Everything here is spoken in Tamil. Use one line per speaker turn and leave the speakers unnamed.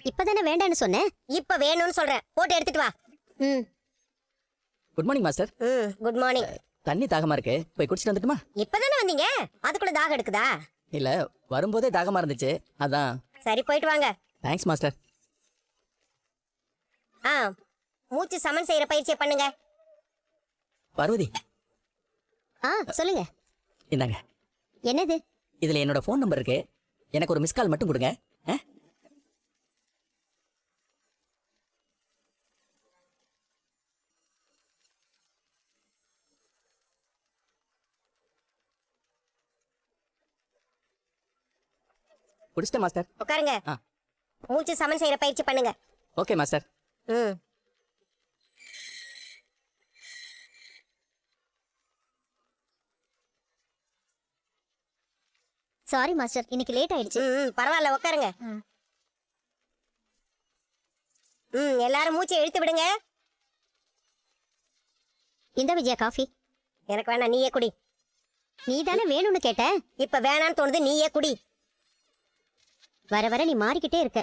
இப்பதானே வேண்டான்னு சொன்னேன்.
இப்ப வேணும்னு சொல்றேன். போட்டு எடுத்துட்டு வா.
ம்.
Good morning master.
Good morning.
தண்ணி தாகமா இருக்கு, போய் குடிச்சிட்டு வந்துட்டுமா?
இப்பதானே வந்தீங்க, அதுக்குள்ள தாகம் எடுக்குதா?
இல்ல, வரும்போதே தாகமா இருந்துச்சு, அதான்.
சரி, போயிட்டு வாங்க.
Thanks master.
மூச்சு சமன் செய்யற பயிற்சியை பண்ணுங்க.
பார்வதி,
சொல்லுங்க.
இந்தாங்க.
என்னது?
இதுல என்னோட ஃபோன் நம்பர் இருக்கு, எனக்கு ஒரு மிஸ் கால் மட்டும் கொடுங்க. குடிச்சிட்டேன் மாஸ்டர்.
உட்காருங்க. மூச்சு சமன் செய்யற பயிற்சி பண்ணுங்க.
Okay master.
சாரி மாஸ்டர், இன்னைக்கு லேட் ஆயிடுச்சு.
பரவாயில்ல, உட்காருங்க. எல்லாரும் மூச்சை இழுத்து விடுங்க.
இந்த விஜயா காஃபி.
எனக்கு வேணாம், நீயே குடி.
நீ தானே வேணும்னு கேட்ட.
இப்ப வேணான்னு தோணுது, நீயே குடி.
வர வர நீ மாறிக்கிட்டே இருக்க.